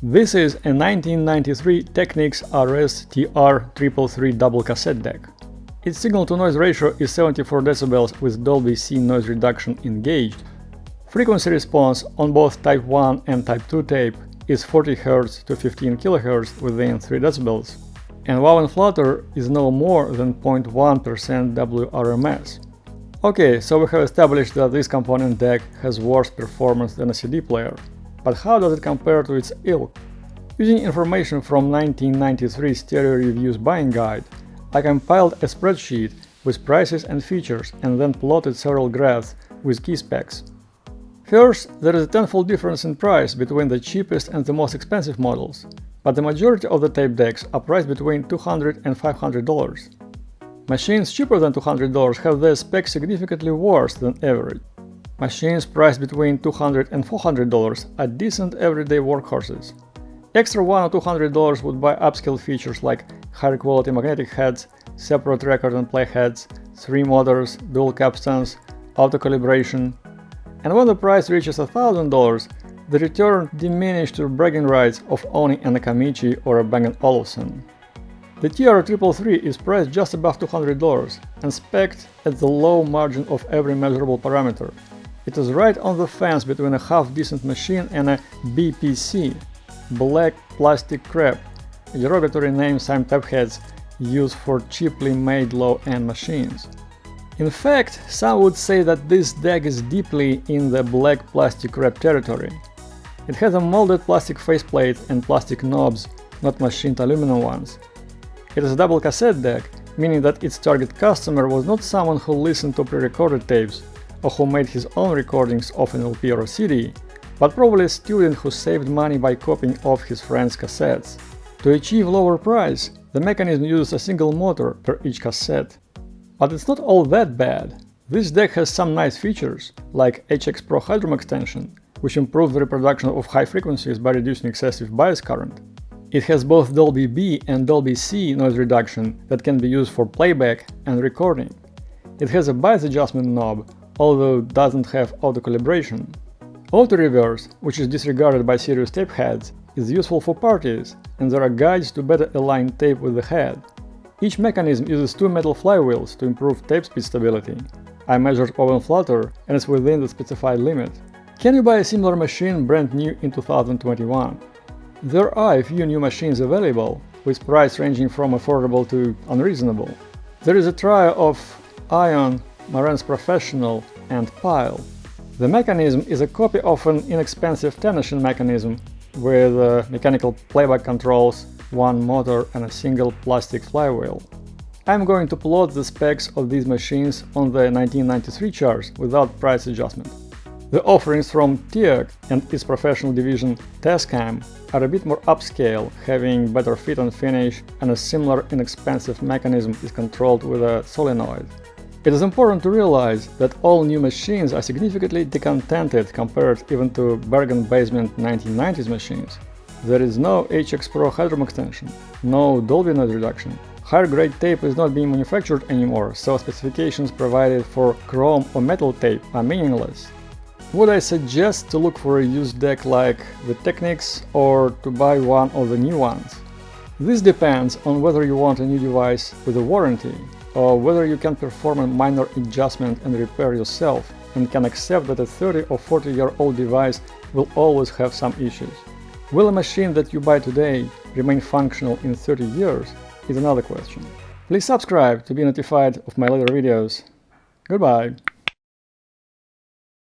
This is a 1993 Technics RS-TR333 double cassette deck. Its signal-to-noise ratio is 74 dB with Dolby C noise reduction engaged. Frequency response on both Type 1 and Type 2 tape is 40 Hz to 15 kHz within 3 dB, and wow and flutter is no more than 0.1% WRMS. Okay, so we have established that this component deck has worse performance than a CD player. But how does it compare to its ilk? Using information from 1993 Stereo Reviews Buying Guide, I compiled a spreadsheet with prices and features and then plotted several graphs with key specs. First, there is a tenfold difference in price between the cheapest and the most expensive models, but the majority of the tape decks are priced between $200 and $500. Machines cheaper than $200 have their specs significantly worse than average. Machines priced between $200 and $400 are decent everyday workhorses. Extra $100 or $200 would buy upscale features like higher quality magnetic heads, separate record and play heads, 3 motors, dual capstans, auto calibration. And when the price reaches $1,000, the return diminishes to bragging rights of owning an Akamichi or a Bang & Olufsen. The TR333 is priced just above $200 and spec'd at the low margin of every measurable parameter. It is right on the fence between a half-decent machine and a BPC, black plastic crap, a derogatory name some tape heads use for cheaply made low-end machines. In fact, some would say that this deck is deeply in the black plastic crap territory. It has a molded plastic faceplate and plastic knobs, not machined aluminum ones. It is a double cassette deck, meaning that its target customer was not someone who listened to pre-recorded tapes or who made his own recordings of an LP or a CD, but probably a student who saved money by copying off his friends' cassettes. To achieve lower price, the mechanism uses a single motor per each cassette. But it's not all that bad. This deck has some nice features, like HX Pro Hydrom extension, which improves the reproduction of high frequencies by reducing excessive bias current. It has both Dolby B and Dolby C noise reduction that can be used for playback and recording. It has a bias adjustment knob, although doesn't have auto calibration. Auto reverse, which is disregarded by serious tape heads, is useful for parties, and there are guides to better align tape with the head. Each mechanism uses 2 metal flywheels to improve tape speed stability. I measured wow and flutter, and it's within the specified limit. Can you buy a similar machine brand new in 2021? There are a few new machines available, with price ranging from affordable to unreasonable. There is a trio of Ion, Marantz Professional, and Pyle. The mechanism is a copy of an inexpensive tension mechanism with mechanical playback controls, 1 motor and a single plastic flywheel. I'm going to plot the specs of these machines on the 1993 charts without price adjustment. The offerings from TEAC and its professional division Tascam are a bit more upscale, having better fit and finish, and a similar inexpensive mechanism is controlled with a solenoid. It is important to realize that all new machines are significantly decontented compared even to bargain basement 1990s machines. There is no HX Pro Hydrom extension, no Dolby noise reduction. Higher grade tape is not being manufactured anymore, so specifications provided for chrome or metal tape are meaningless. Would I suggest to look for a used deck like the Technics or to buy one of the new ones? This depends on whether you want a new device with a warranty, or whether you can perform a minor adjustment and repair yourself and can accept that a 30 or 40-year-old device will always have some issues. Will a machine that you buy today remain functional in 30 years is another question. Please subscribe to be notified of my later videos. Goodbye!